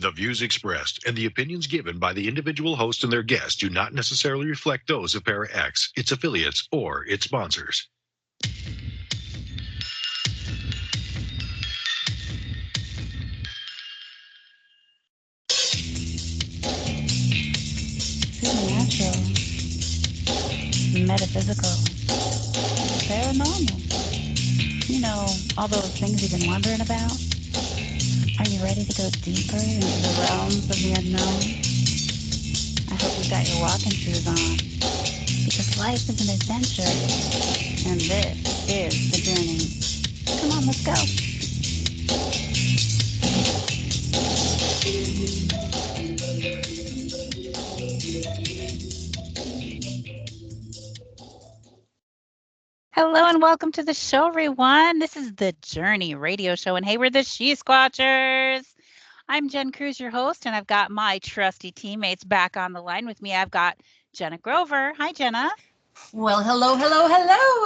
The views expressed and the opinions given by the individual host and their guests do not necessarily reflect those of Para-X, its affiliates, or its sponsors. Supernatural, metaphysical, paranormal. You know, all those things you've been wondering about? Are you ready to go deeper into the realms of the unknown? I hope you've got your walking shoes on, because life is an adventure, and this is the journey. Come on, let's go. Hello and welcome to the show, everyone. This is the Journey radio show, and hey, we're the She-Squatchers. I'm Jen Cruz, your host, and I've got my trusty teammates back on the line with me. I've got Jenna Grover. Hi, Jenna. Well, hello,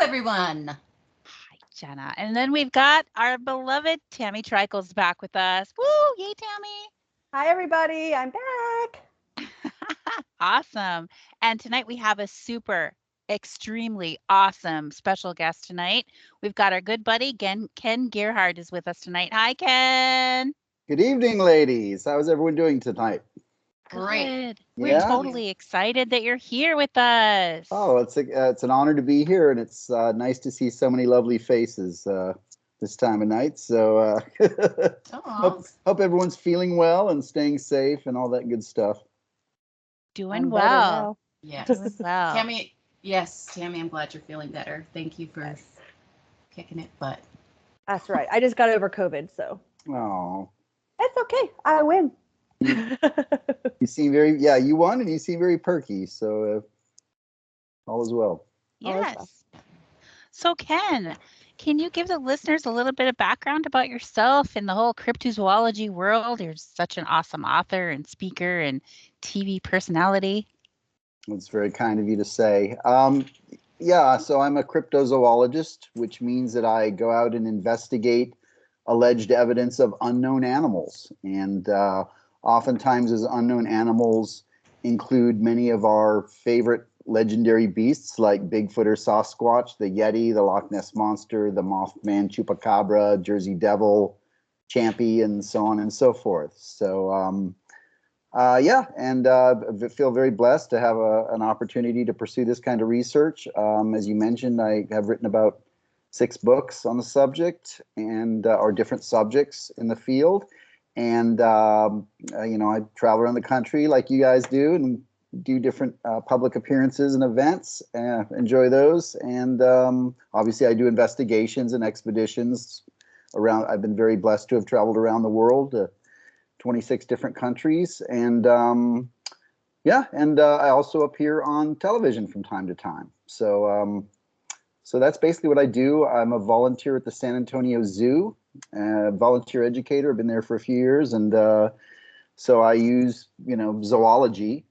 everyone. Hi, Jenna. And then we've got our beloved Tammy Trickles back with us. Woo! Yay, Tammy. Hi, everybody. I'm back. Awesome. And tonight we have a super, extremely awesome special guest tonight. We've got our good buddy, Ken Gerhard is with us tonight. Hi, Ken. Good evening, ladies. How's everyone doing tonight? Great. Good. We're totally excited that you're here with us. Oh, it's an honor to be here, and it's nice to see so many lovely faces this time of night. So hope everyone's feeling well and staying safe and all that good stuff. Doing well. Yes. Doing well. Tammy, I'm glad you're feeling better. Thank you for kicking it butt. That's right. I just got over COVID, so. Oh. It's okay. I win. You seem you won, and you seem very perky, so all is well. Yes. So Ken, can you give the listeners a little bit of background about yourself and the whole cryptozoology world? You're such an awesome author and speaker and TV personality. It's very kind of you to say. So I'm a cryptozoologist, which means that I go out and investigate alleged evidence of unknown animals. And oftentimes those unknown animals include many of our favorite legendary beasts like Bigfoot or Sasquatch, the Yeti, the Loch Ness Monster, the Mothman, Chupacabra, Jersey Devil, Champy, and so on and so forth. So, I feel very blessed to have an opportunity to pursue this kind of research. As you mentioned, I have written about 6 books on the subject and or different subjects in the field. And, I travel around the country like you guys do and do different public appearances and events, enjoy those. And obviously I do investigations and expeditions around. I've been very blessed to have traveled around the world, 26 different countries. And I also appear on television from time to time. So that's basically what I do. I'm a volunteer at the San Antonio Zoo, volunteer educator. I've been there for a few years. And so I use, zoology.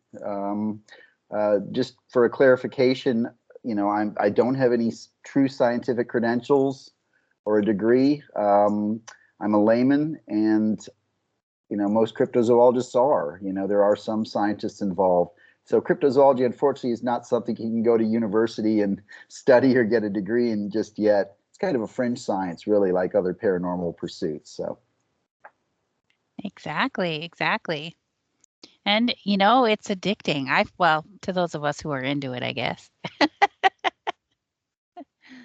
Just for a clarification, I don't have any true scientific credentials or a degree. I'm a layman, and most cryptozoologists are. There are some scientists involved. So cryptozoology, unfortunately, is not something you can go to university and study or get a degree in just yet. It's kind of a fringe science, really, like other paranormal pursuits. So. Exactly. And, it's addicting. To those of us who are into it, I guess.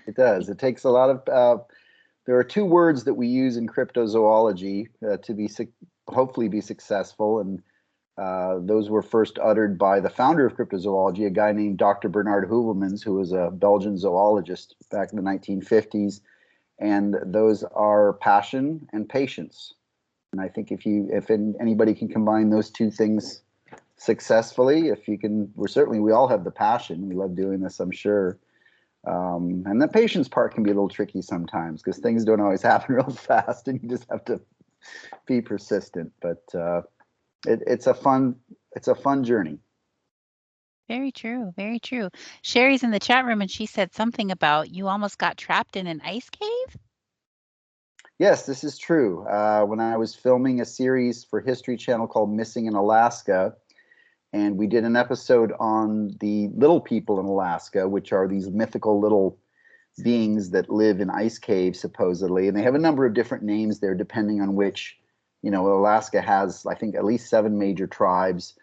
It does. It takes a lot of, there are 2 words that we use in cryptozoology to hopefully be successful. And those were first uttered by the founder of cryptozoology, a guy named Dr. Bernard Heuvelmans, who was a Belgian zoologist back in the 1950s. And those are passion and patience. And I think if anybody can combine those 2 things successfully, we all have the passion. We love doing this, I'm sure. And the patience part can be a little tricky sometimes because things don't always happen real fast, and you just have to be persistent. But it's a fun journey. Very true. Sherry's in the chat room, and she said something about you almost got trapped in an ice cave. Yes, this is true. When I was filming a series for History Channel called Missing in Alaska, and we did an episode on the little people in Alaska, which are these mythical little beings that live in ice caves, supposedly. And they have a number of different names there, depending on which, Alaska has, I think, at least 7 major tribes.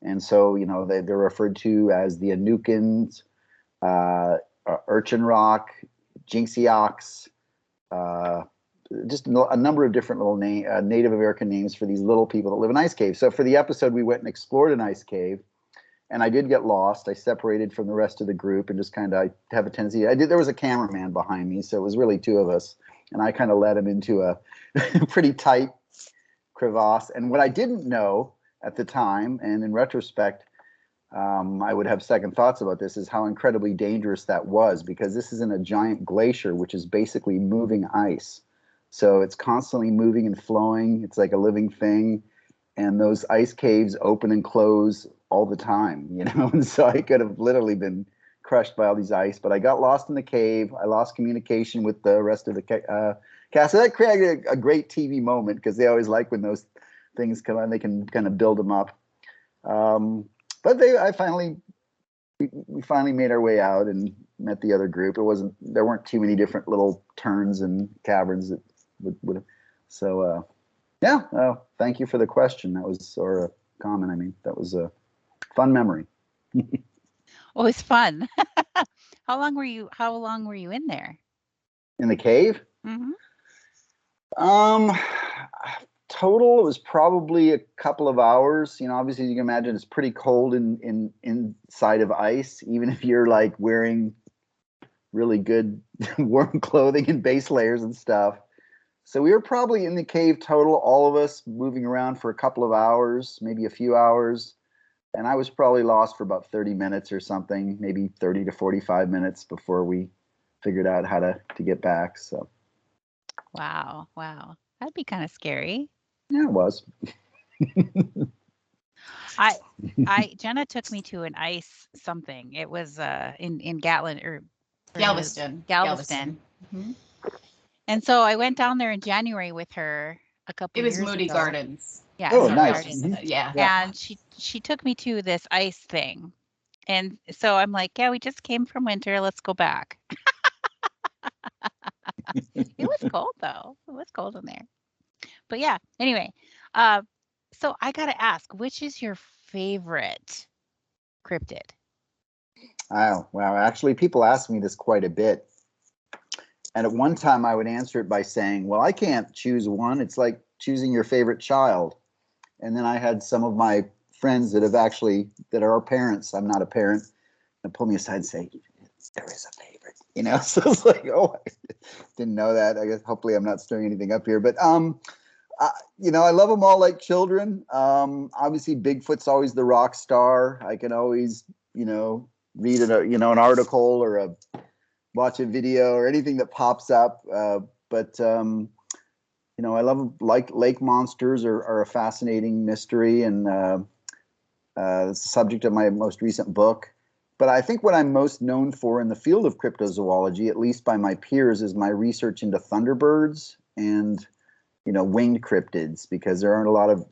And so, they're referred to as the Anukins, Urchin Rock, Jinxiox, just a number of different little Native American names for these little people that live in ice caves. So for the episode, we went and explored an ice cave, and I did get lost. I separated from the rest of the group and just kind of have a tendency. There was a cameraman behind me, so it was really 2 of us, and I kind of led him into a pretty tight crevasse. And what I didn't know at the time, and in retrospect, I would have second thoughts about this, is how incredibly dangerous that was, because this is in a giant glacier, which is basically moving ice. So it's constantly moving and flowing. It's like a living thing. And those ice caves open and close all the time, And so I could have literally been crushed by all these ice. But I got lost in the cave. I lost communication with the rest of the cast. So that created a great TV moment, because they always like when those things come on. They can kind of build them up. But we finally made our way out and met the other group. There weren't too many different little turns and caverns that would. So yeah. Thank you for the question. That was, or a comment. I mean, that was a fun memory. Oh, it's fun. How long were you in there? In the cave? Mm-hmm. Total, it was probably a couple of hours. Obviously you can imagine it's pretty cold inside of ice, even if you're like wearing really good warm clothing and base layers and stuff. So we were probably in the cave total, all of us moving around for a couple of hours, maybe a few hours. And I was probably lost for about 30 minutes or something, maybe 30 to 45 minutes before we figured out how to get back. So. Wow. That'd be kind of scary. Yeah, it was. Jenna took me to an ice something. It was in Galveston. Mm-hmm. And so I went down there in January with her a couple years ago. It was Moody Gardens. Yeah. Oh, nice. Mm-hmm. Yeah. And she took me to this ice thing. And so I'm like, yeah, we just came from winter. Let's go back. It was cold though. It was cold in there. But yeah, anyway, so I got to ask, which is your favorite cryptid? Oh, wow. Actually, people ask me this quite a bit. And at one time I would answer it by saying, well, I can't choose one. It's like choosing your favorite child. And then I had some of my friends that are our parents. I'm not a parent. And pull me aside and say, there is a favorite, So it's like, oh, I didn't know that. I guess hopefully I'm not stirring anything up here. But, I love them all like children. Obviously, Bigfoot's always the rock star. I can always, read an article or watch a video or anything that pops up. But I love like lake monsters are a fascinating mystery and the subject of my most recent book. But I think what I'm most known for in the field of cryptozoology, at least by my peers, is my research into thunderbirds and winged cryptids, because there aren't a lot of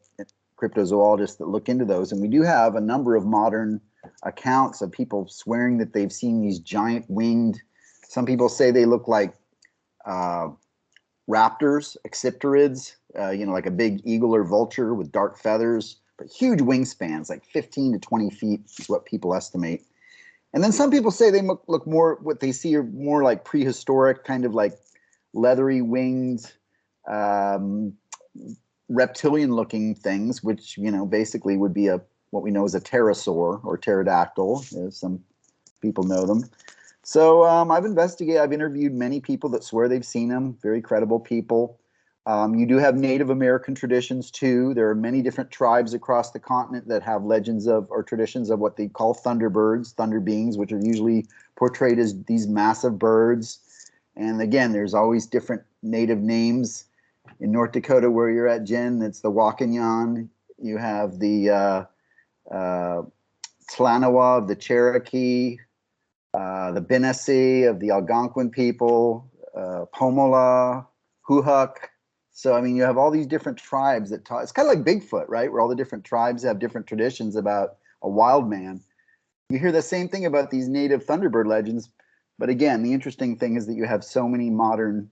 cryptozoologists that look into those. And we do have a number of modern accounts of people swearing that they've seen these giant winged, some people say they look like raptors, accipterids, like a big eagle or vulture with dark feathers, but huge wingspans, like 15 to 20 feet is what people estimate. And then some people say they look more, what they see are more like prehistoric, kind of like leathery winged, reptilian-looking things, which basically would be what we know as a pterosaur or pterodactyl, as some people know them. So I've interviewed many people that swear they've seen them, very credible people. You do have Native American traditions too. There are many different tribes across the continent that have legends of or traditions of what they call thunderbirds, thunder beings, which are usually portrayed as these massive birds. And again, there's always different native names. In North Dakota, where you're at, Jen, it's the Wakanyan. You have the Tlanawa of the Cherokee, the Benesi of the Algonquin people, Pomola, Huhuk, So, I mean, you have all these different tribes that talk. It's kind of like Bigfoot, right? Where all the different tribes have different traditions about a wild man. You hear the same thing about these native Thunderbird legends. But again, the interesting thing is that you have so many modern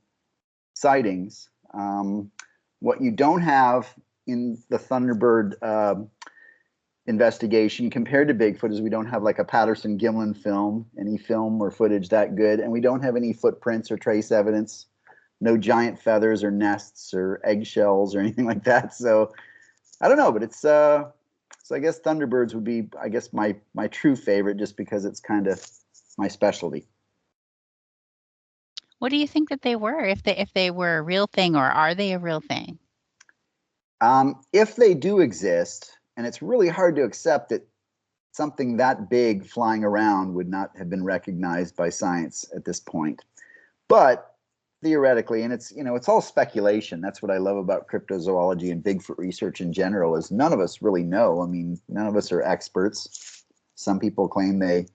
sightings. What you don't have in the Thunderbird investigation compared to Bigfoot is we don't have like a Patterson Gimlin film, any film or footage that good. And we don't have any footprints or trace evidence. No giant feathers or nests or eggshells or anything like that. So I don't know, but it's so I guess Thunderbirds would be, I guess, my true favorite, just because it's kind of my specialty. What do you think that they were? If they were a real thing, or are they a real thing? If they do exist, and it's really hard to accept that something that big flying around would not have been recognized by science at this point. But theoretically, and it's all speculation. That's what I love about cryptozoology and Bigfoot research in general, is none of us really know. I mean, none of us are experts. Some people claim they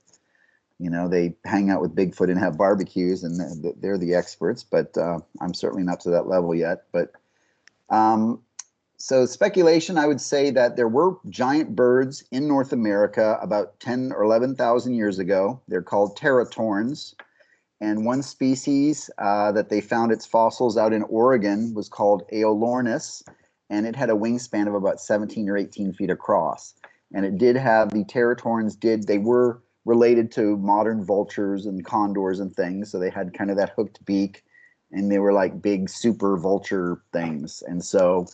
hang out with Bigfoot and have barbecues and they're the experts, but I'm certainly not to that level yet. But so speculation, I would say that there were giant birds in North America about 10 or 11,000 years ago. They're called teratorns. And one species that they found its fossils out in Oregon was called Aeolornis, and it had a wingspan of about 17 or 18 feet across. And it did have, the teratorns they were related to modern vultures and condors and things, so they had kind of that hooked beak, and they were like big super vulture things. And so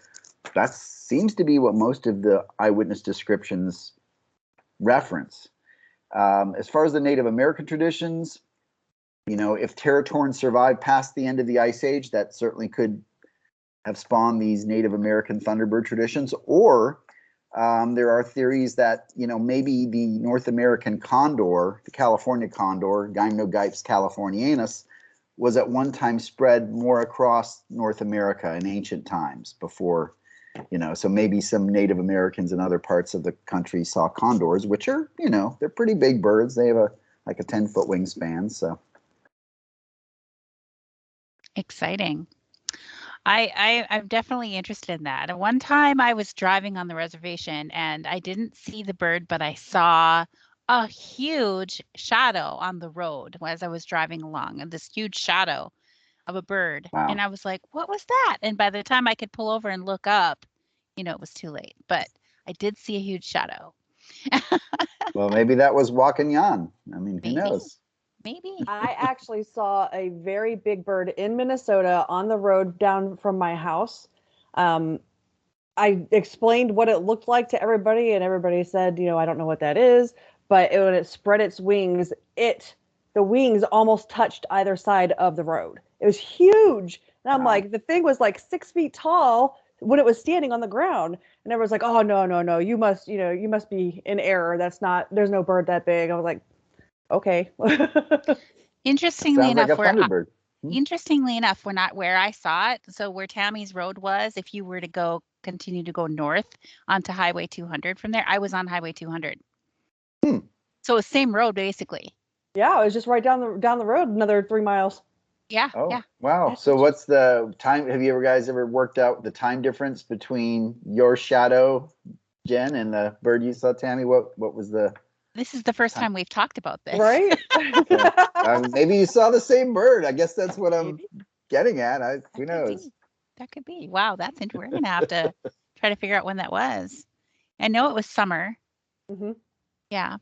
that seems to be what most of the eyewitness descriptions reference. As far as the Native American traditions, if teratorns survived past the end of the Ice Age, that certainly could have spawned these Native American Thunderbird traditions. Or there are theories that, maybe the North American condor, the California condor, Gymnogypes californianus, was at one time spread more across North America in ancient times before, so maybe some Native Americans in other parts of the country saw condors, which are, they're pretty big birds. They have a 10-foot wingspan, so. Exciting. I'm definitely interested in that. At one time I was driving on the reservation and I didn't see the bird, but I saw a huge shadow on the road as I was driving along, and this huge shadow of a bird. Wow. And I was like, what was that? And by the time I could pull over and look up, it was too late. But I did see a huge shadow. Well, maybe that was Walking Jan. I mean, who knows? Maybe. I actually saw a very big bird in Minnesota on the road down from my house. I explained what it looked like to everybody, and everybody said, I don't know what that is. But when it spread its wings, the wings almost touched either side of the road. It was huge. And I'm like, the thing was like 6 feet tall when it was standing on the ground. And everyone's like, oh, no, you must be in error. There's no bird that big. I was like, okay. Interestingly Sounds enough, like a Thunderbird. Interestingly enough, we're not where I saw it. So where Tammy's road was, if you were to continue to go north onto Highway 200 from there, I was on Highway 200. So it's same road basically. Yeah, it was just right down the road, another 3 miles. Yeah. Oh, yeah. Wow. So what's the time? Have you guys ever worked out the time difference between your shadow, Jen, and the bird you saw, Tammy? What was the... This is the first time we've talked about this. Right? Maybe you saw the same bird. I guess that's what I'm getting at. Who knows? That could be. Wow, that's interesting. We're going to have to try to figure out when that was. I know it was summer. Mm-hmm. Yeah.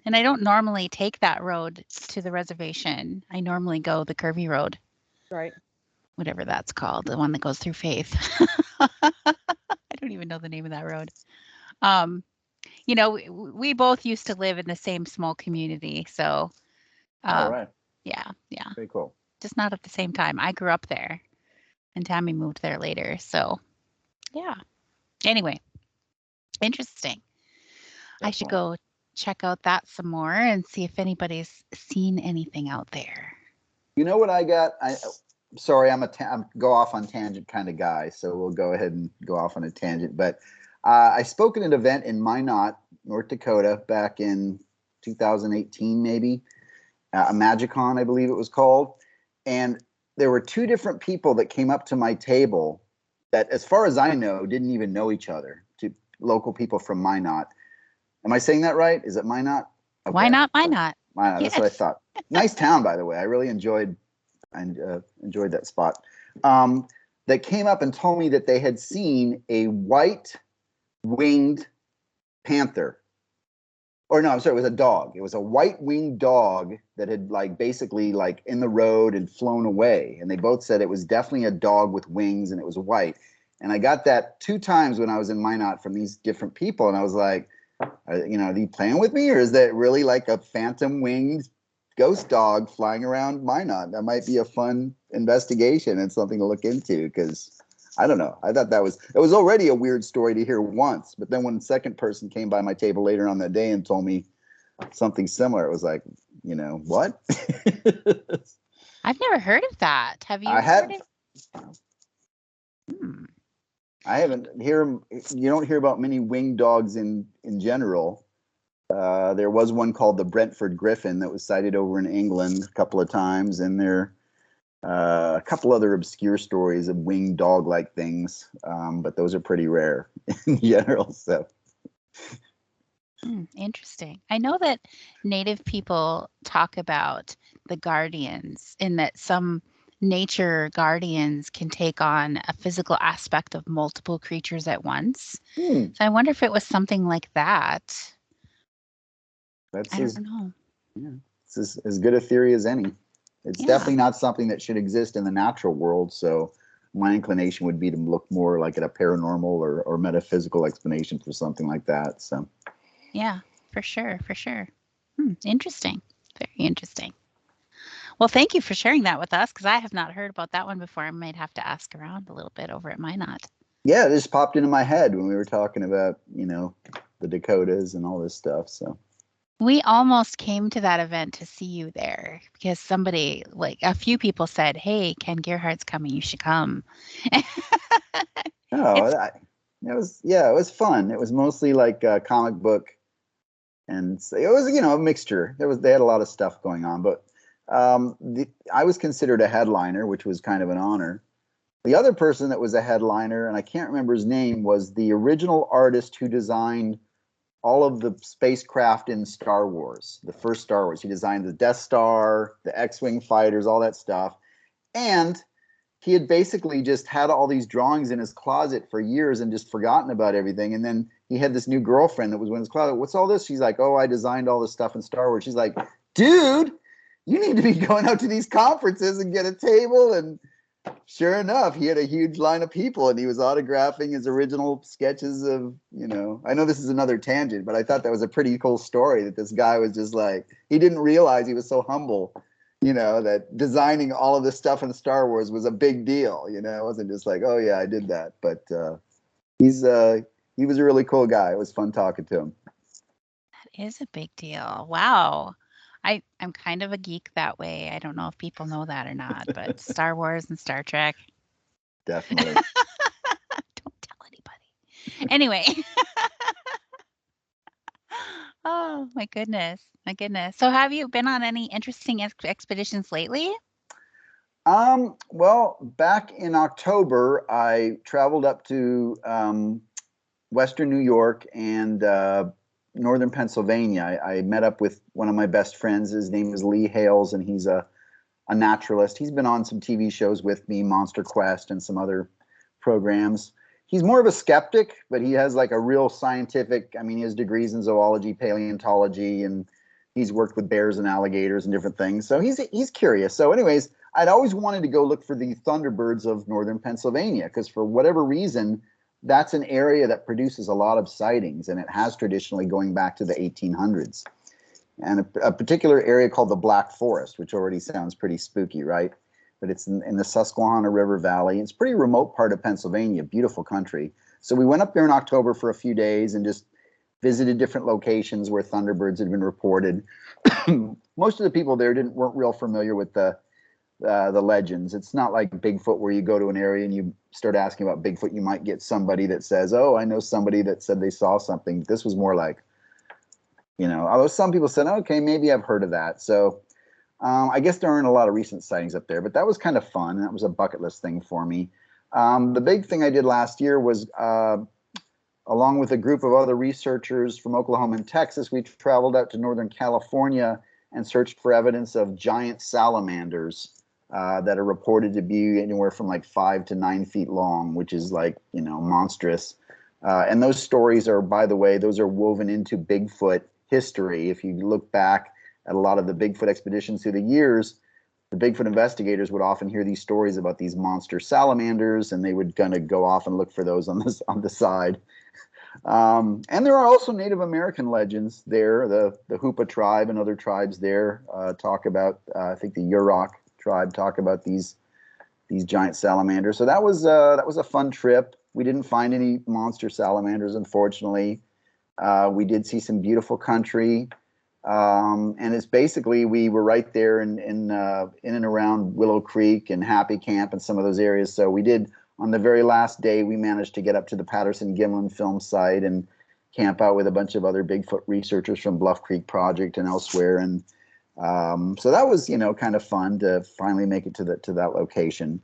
And I don't normally take that road to the reservation. I normally go the curvy road. Right. Whatever that's called, the one that goes through Faith. I don't even know the name of that road. We both used to live in the same small community. So, All right. Yeah. Very cool. Just not at the same time. I grew up there and Tammy moved there later. So, yeah. Anyway, interesting. Definitely. I should go check out that some more and see if anybody's seen anything out there. You know what I got? Sorry, I'm go off on tangent kind of guy, so we'll go ahead and go off on a tangent. But I spoke at an event in Minot, North Dakota, back in 2018, maybe, a MagicCon, I believe it was called. And there were two different people that came up to my table that, as far as I know, didn't even know each other. Two local people from Minot. Am I saying that right? Is it Minot? Okay. Why not? Why not? Minot. That's what I thought. Nice town, by the way. I really enjoyed that spot. That came up and told me that they had seen a white-winged panther. Or no, I'm sorry, it was a dog. It was a white-winged dog that had basically in the road and flown away. And they both said it was definitely a dog with wings and it was white. And I got that 2 times when I was in Minot from these different people. And I was like, are they playing with me? Or is that really like a phantom winged ghost dog flying around Minot? That might be a fun investigation and something to look into, because I don't know. I thought it was already a weird story to hear once, but then when the second person came by my table later on that day and told me something similar, it was like, what? I've never heard of that. Have you? I heard have. it? I haven't you don't hear about many winged dogs in general. There was one called the Brentford Griffin that was sighted over in England a couple of times, and there a couple other obscure stories of winged dog-like things, but those are pretty rare in general. So, interesting. I know that Native people talk about the guardians, in that some nature guardians can take on a physical aspect of multiple creatures at once. So I wonder if it was something like that. I don't know. Yeah, it's as good a theory as any. It's definitely not something that should exist in the natural world. So my inclination would be to look more like at a paranormal or metaphysical explanation for something like that. So yeah, for sure. Interesting. Very interesting. Well, thank you for sharing that with us, because I have not heard about that one before. I might have to ask around a little bit over at Minot. Yeah, it just popped into my head when we were talking about, the Dakotas and all this stuff. So we almost came to that event to see you there, because somebody, a few people said, hey, Ken Gerhard's coming, you should come. it was fun. It was mostly like a comic book, and it was, a mixture. They had a lot of stuff going on, but I was considered a headliner, which was kind of an honor. The other person that was a headliner, and I can't remember his name, was the original artist who designed all of the spacecraft in Star Wars, the first Star Wars. He designed the Death Star, the X-Wing fighters, all that stuff. And he had basically just had all these drawings in his closet for years and just forgotten about everything. And then he had this new girlfriend that was in his closet. What's all this? She's like, oh, I designed all this stuff in Star Wars. She's like, dude, you need to be going out to these conferences and get a table. And sure enough, he had a huge line of people, and he was autographing his original sketches of, I know this is another tangent, but I thought that was a pretty cool story, that this guy was just he didn't realize he was so humble, that designing all of this stuff in Star Wars was a big deal. It wasn't just like, oh yeah, I did that. But he was a really cool guy. It was fun talking to him. That is a big deal. Wow. I'm kind of a geek that way. I don't know if people know that or not, but Star Wars and Star Trek. Definitely. Don't tell anybody. Anyway. Oh, my goodness. So have you been on any interesting expeditions lately? Well, back in October, I traveled up to Western New York and Northern Pennsylvania. I met up with one of my best friends. His name is Lee Hales, and he's a naturalist. He's been on some TV shows with me, Monster Quest and some other programs. He's more of a skeptic, but he has a real scientific, he has degrees in zoology, paleontology, and he's worked with bears and alligators and different things. So he's curious. So anyways, I'd always wanted to go look for the thunderbirds of Northern Pennsylvania, because for whatever reason, that's an area that produces a lot of sightings, and it has traditionally going back to the 1800s. And a particular area called the Black Forest, which already sounds pretty spooky, right? But it's in the Susquehanna River Valley. It's a pretty remote part of Pennsylvania, beautiful country. So we went up there in October for a few days and just visited different locations where thunderbirds had been reported. Most of the people there weren't real familiar with the legends. It's not like Bigfoot, where you go to an area and you start asking about Bigfoot. You might get somebody that says, oh, I know somebody that said they saw something. This was more like, although some people said, okay, maybe I've heard of that. So I guess there aren't a lot of recent sightings up there, but that was kind of fun. That was a bucket list thing for me. The big thing I did last year was, along with a group of other researchers from Oklahoma and Texas, we traveled out to Northern California and searched for evidence of giant salamanders that are reported to be anywhere from like 5 to 9 feet long, which is like, monstrous. And those stories are, by the way, those are woven into Bigfoot history. If you look back at a lot of the Bigfoot expeditions through the years, the Bigfoot investigators would often hear these stories about these monster salamanders, and they would kind of go off and look for those on the side. And there are also Native American legends there. The Hoopa tribe and other tribes there talk about, I think the Yurok tribe talk about these giant salamanders. So that was a fun trip. We didn't find any monster salamanders, unfortunately. We did see some beautiful country. And it's basically, we were right there in and around Willow Creek and Happy Camp and some of those areas. So we did, on the very last day, we managed to get up to the Patterson-Gimlin film site and camp out with a bunch of other Bigfoot researchers from Bluff Creek Project and elsewhere. And so that was, kind of fun to finally make it to that location.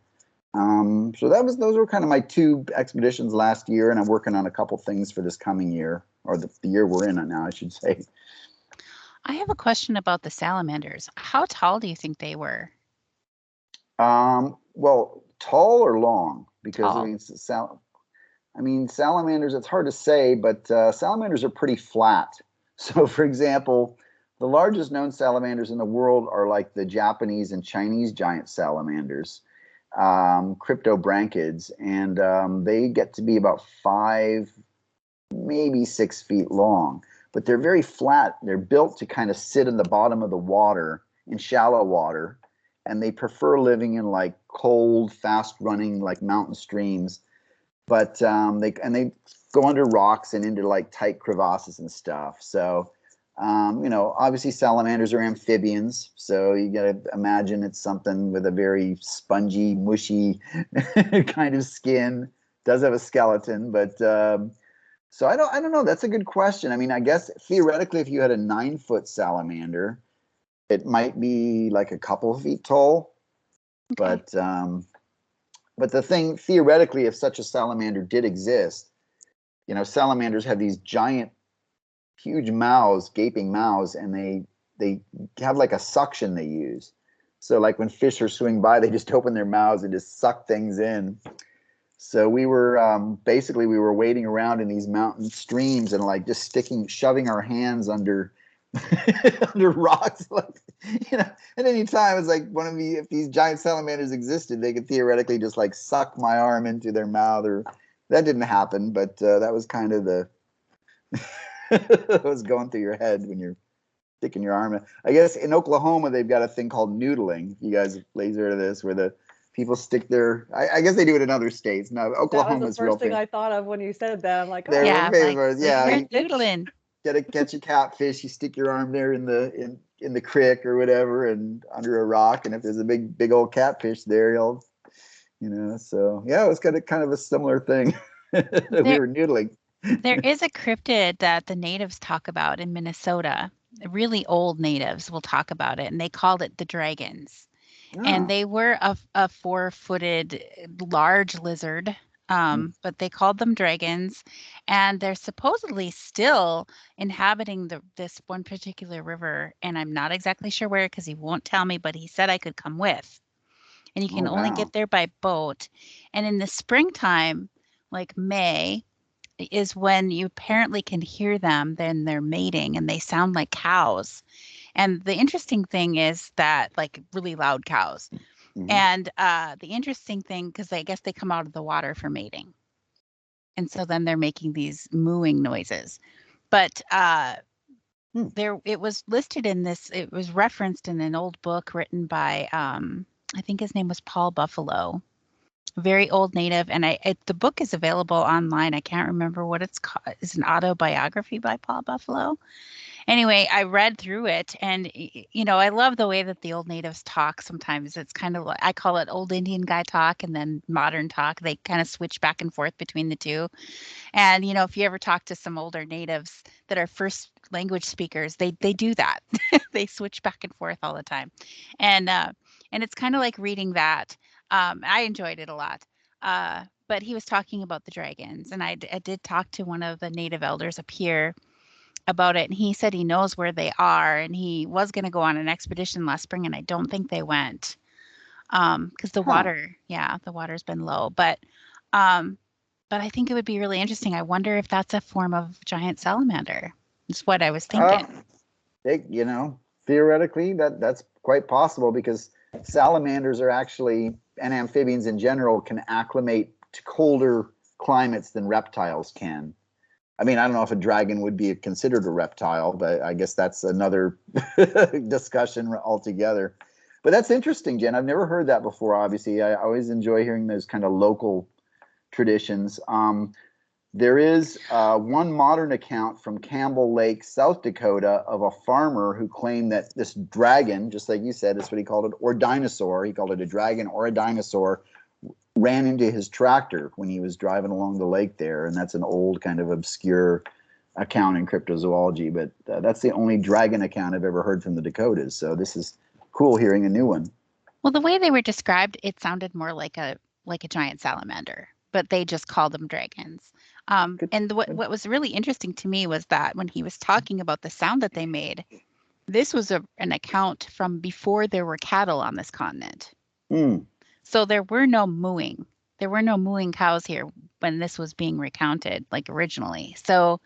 So those were kind of my 2 expeditions last year, and I'm working on a couple things for this coming year, or the year we're in now, I should say. I have a question about the salamanders. How tall do you think they were? Well, tall or long? Because Tall. Salamanders, it's hard to say, but salamanders are pretty flat. So, for example, the largest known salamanders in the world are like the Japanese and Chinese giant salamanders, cryptobranchids, and they get to be about 5, maybe 6 feet long. But they're very flat. They're built to kind of sit in the bottom of the water, in shallow water, and they prefer living in like cold, fast-running like mountain streams. But they go under rocks and into like tight crevasses and stuff. So, obviously salamanders are amphibians. So you got to imagine it's something with a very spongy, mushy kind of skin. Does have a skeleton, but so I don't know. That's a good question. I mean, I guess theoretically, if you had a 9-foot salamander, it might be like a couple of feet tall. Okay. But the thing, theoretically, if such a salamander did exist, salamanders have these giant, huge mouths, gaping mouths, and they have like a suction they use. So like when fish are swimming by, they just open their mouths and just suck things in. So we were basically wading around in these mountain streams and like just shoving our hands under under rocks, like, at any time. It's like if these giant salamanders existed, they could theoretically just like suck my arm into their mouth. Or that didn't happen, but that was kind of the what was going through your head when you're sticking your arm in. I guess in Oklahoma they've got a thing called noodling. You guys have heard of this, where the people stick their, I guess they do it in other states. No, Oklahoma is real famous. That was the first thing I thought of when you said that. I'm like, oh. Yeah, like, noodling. Catch a catfish, you stick your arm there in the creek or whatever, and under a rock, and if there's a big old catfish there, you'll, so yeah, it was kind of a similar thing. We were noodling. There is a cryptid that the natives talk about in Minnesota. Really old natives will talk about it, and they called it the dragons. Oh. And they were a 4-footed large lizard, but they called them dragons, and they're supposedly still inhabiting this one particular river, and I'm not exactly sure where because he won't tell me, but he said I could come with. And you can only get there by boat. And in the springtime, like May, is when you apparently can hear them, then they're mating, and they sound like cows. And the interesting thing is that, like, really loud cows. Mm-hmm. And the interesting thing, because I guess they come out of the water for mating. And so then they're making these mooing noises. But it was listed in this, it was referenced in an old book written by, I think his name was Paul Buffalo. Very old native, and the book is available online. I can't remember what it's called. It's an autobiography by Paul Buffalo. Anyway, I read through it, and I love the way that the old natives talk. Sometimes it's kind of like, I call it old Indian guy talk and then modern talk. They kind of switch back and forth between the two. And if you ever talk to some older natives that are first language speakers, they do that. They switch back and forth all the time. And it's kind of like reading that. I enjoyed it a lot. But he was talking about the dragons, and I did talk to one of the native elders up here about it, and he said he knows where they are, and he was going to go on an expedition last spring, and I don't think they went because the Huh. the water's been low. Um, but I think it would be really interesting. I wonder if that's a form of giant salamander. That's what I was thinking. Theoretically, that's quite possible, because salamanders are actually, and amphibians in general, can acclimate to colder climates than reptiles can. I mean, I don't know if a dragon would be considered a reptile, but I guess that's another discussion altogether. But that's interesting, Jen. I've never heard that before. Obviously, I always enjoy hearing those kind of local traditions. There is one modern account from Campbell Lake, South Dakota, of a farmer who claimed that this dragon, just like you said, that's what he called it, or dinosaur, he called it a dragon or a dinosaur, ran into his tractor when he was driving along the lake there. And that's an old kind of obscure account in cryptozoology, but that's the only dragon account I've ever heard from the Dakotas. So this is cool hearing a new one. Well, the way they were described, it sounded more like a giant salamander, but they just called them dragons. And what was really interesting to me was that when he was talking about the sound that they made, this was an account from before there were cattle on this continent. So there were no mooing. There were no mooing cows here when this was being recounted, like originally. So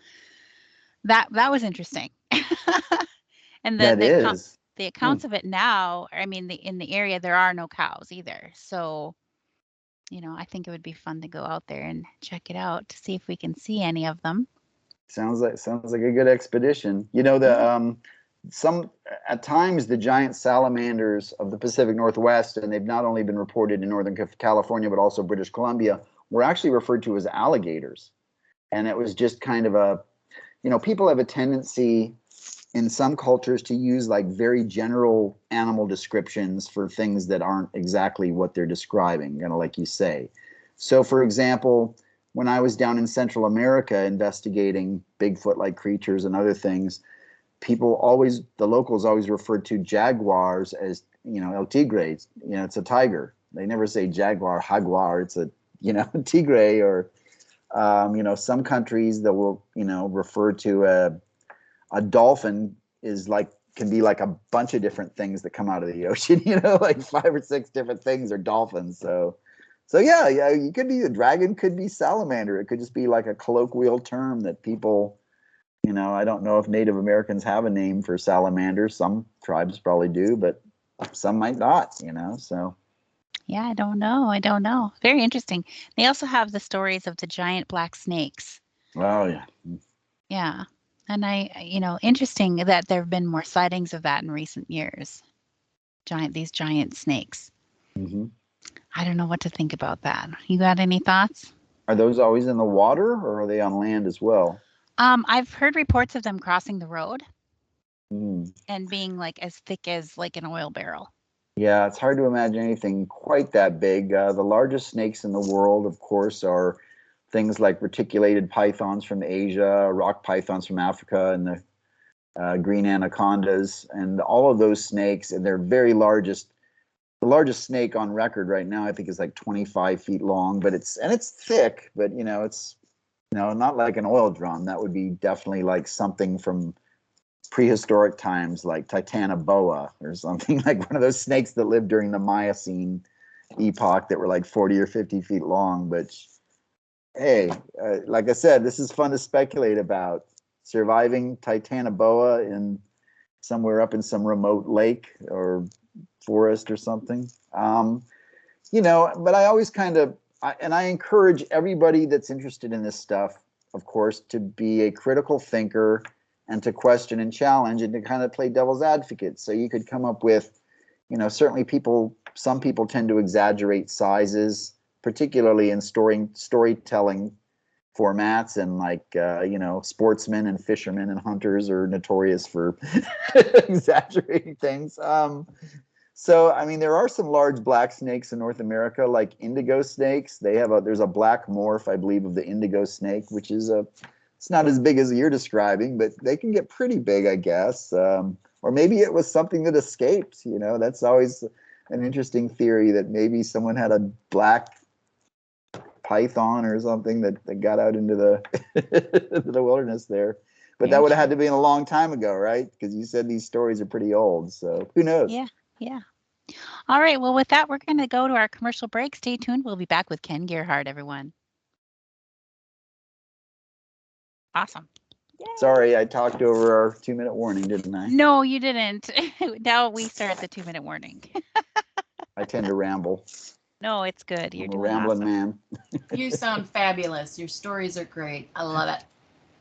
that was interesting. And the accounts of it now, I mean, in the area there are no cows either. So, I think it would be fun to go out there and check it out to see if we can see any of them. Sounds like a good expedition. Some at times the giant salamanders of the Pacific Northwest, and they've not only been reported in Northern California but also British Columbia, were actually referred to as alligators. And it was just kind of people have a tendency in some cultures to use like very general animal descriptions for things that aren't exactly what they're describing, like you say. So for example, when I was down in Central America investigating Bigfoot-like creatures and other things, the locals always referred to jaguars as, el tigre, it's a tiger. They never say jaguar, jaguar, it's a, tigre. Or, some countries that will, refer to a dolphin can be like a bunch of different things that come out of the ocean, like 5 or 6 different things are dolphins. So yeah, you could be a dragon, could be salamander. It could just be like a colloquial term that people, I don't know if Native Americans have a name for salamanders. Some tribes probably do, but some might not, so. Yeah, I don't know. Very interesting. They also have the stories of the giant black snakes. Oh, yeah. Yeah. And interesting that there have been more sightings of that in recent years. These giant snakes. Mm-hmm. I don't know what to think about that. You got any thoughts? Are those always in the water, or are they on land as well? I've heard reports of them crossing the road and being like as thick as like an oil barrel. Yeah, it's hard to imagine anything quite that big. The largest snakes in the world, of course, are things like reticulated pythons from Asia, rock pythons from Africa, and the green anacondas, and all of those snakes, and they're very largest. The largest snake on record right now, I think, is like 25 feet long, but it's thick, but it's not like an oil drum. That would be definitely like something from prehistoric times, like Titanoboa or something, like one of those snakes that lived during the Miocene epoch that were like 40 or 50 feet long. But hey, like I said, this is fun to speculate about. Surviving Titanoboa in somewhere up in some remote lake or forest or something. But I always I encourage everybody that's interested in this stuff, of course, to be a critical thinker and to question and challenge and to kind of play devil's advocate. So you could come up with, certainly some people tend to exaggerate sizes, particularly in storytelling formats, and like, sportsmen and fishermen and hunters are notorious for exaggerating things. So, I mean, there are some large black snakes in North America, like indigo snakes. There's a black morph, I believe, of the indigo snake, which is It's not as big as you're describing, but they can get pretty big, I guess. Or maybe it was something that escaped. You know, that's always an interesting theory, that maybe someone had a black python or something that got out into the into the wilderness there. But that would have had to be in a long time ago, right? Because you said these stories are pretty old. So who knows? Yeah, yeah. All right. Well, with that, we're going to go to our commercial break. Stay tuned. We'll be back with Ken Gerhard, everyone. Awesome. Yay. Sorry, I talked over our 2-minute warning, didn't I? No, you didn't. Now we start the 2-minute warning. I tend to ramble. No, it's good. You're I'm a doing rambling awesome. man. You sound fabulous. Your stories are great. I love it.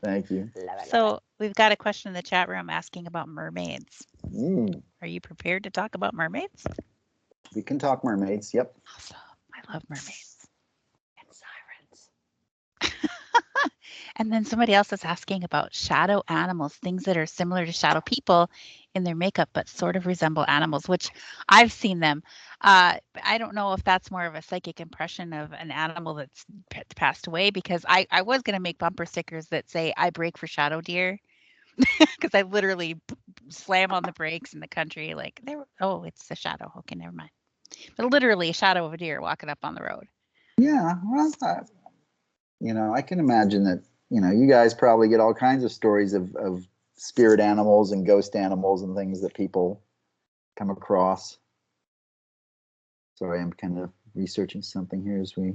Thank you. So we've got a question in the chat room asking about mermaids. Mm, Are you prepared to talk about mermaids? we can talk mermaids. Yep. Awesome. I love mermaids. And sirens. And then somebody else is asking about shadow animals, things that are similar to shadow people in their makeup, but sort of resemble animals, which I've seen them. I don't know if that's more of a psychic impression of an animal that's passed away, because I was going to make bumper stickers that say, I brake for shadow deer, because I literally slam on the brakes in the country. Like, oh, it's a shadow. Okay, never mind. But literally a shadow of a deer walking up on the road. Yeah. Well, I can imagine that, you guys probably get all kinds of stories of spirit animals and ghost animals and things that people come across. Sorry, I'm kind of researching something here as we.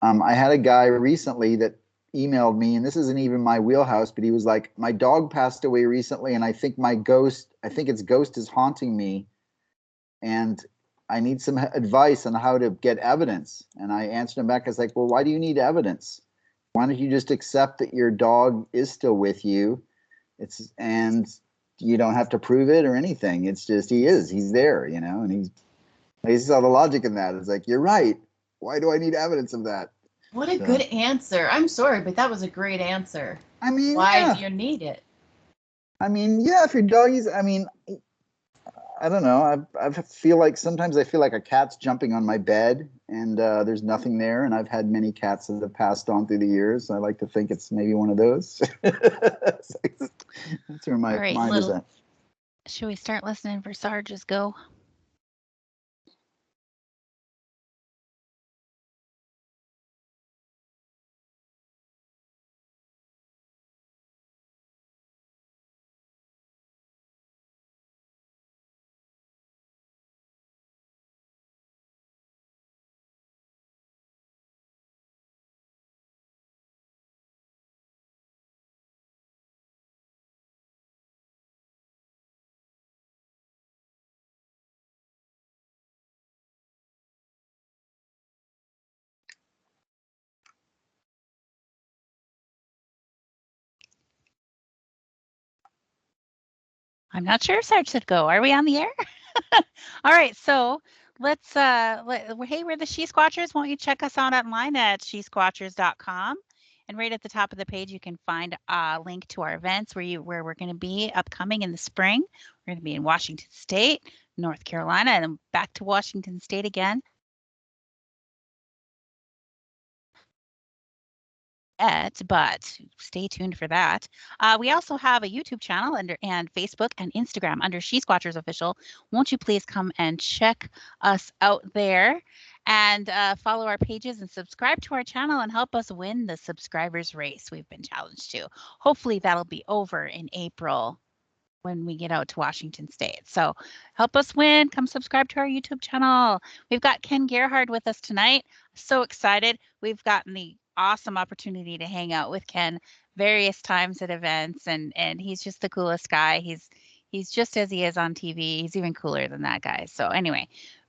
I had a guy recently that emailed me, and this isn't even my wheelhouse, but he was like, my dog passed away recently, and I think its ghost is haunting me, and I need some advice on how to get evidence. And I answered him back, I was like, well, why do you need evidence? Why don't you just accept that your dog is still with you? And you don't have to prove it or anything. It's just, he's there, and I saw the logic in that. It's like, you're right. Why do I need evidence of that? What a good answer. I'm sorry, but that was a great answer. I mean, why do you need it? I mean, yeah, if your dog is, I don't know. Sometimes I feel like a cat's jumping on my bed and there's nothing there. And I've had many cats that have passed on through the years. I like to think it's maybe one of those. That's where my mind is at. Should we start listening for Sarge's go? I'm not sure if Sarge said go. Are we on the air? All right, so let's hey, we're the She-Squatchers. Won't you check us out online at she-squatchers.com? And right at the top of the page, you can find a link to our events where we're going to be upcoming in the spring. We're going to be in Washington State, North Carolina, and then back to Washington State again. But stay tuned for that. We also have a YouTube channel and Facebook and Instagram under She-Squatchers Official. Won't you please come and check us out there and follow our pages and subscribe to our channel and help us win the subscribers race we've been challenged to. Hopefully that'll be over in April when we get out to Washington State. So help us win. Come subscribe to our YouTube channel. We've got Ken Gerhard with us tonight. So excited. We've gotten the awesome opportunity to hang out with Ken various times at events, and he's just the coolest guy. He's just as he is on TV. He's even cooler than that guy. So anyway,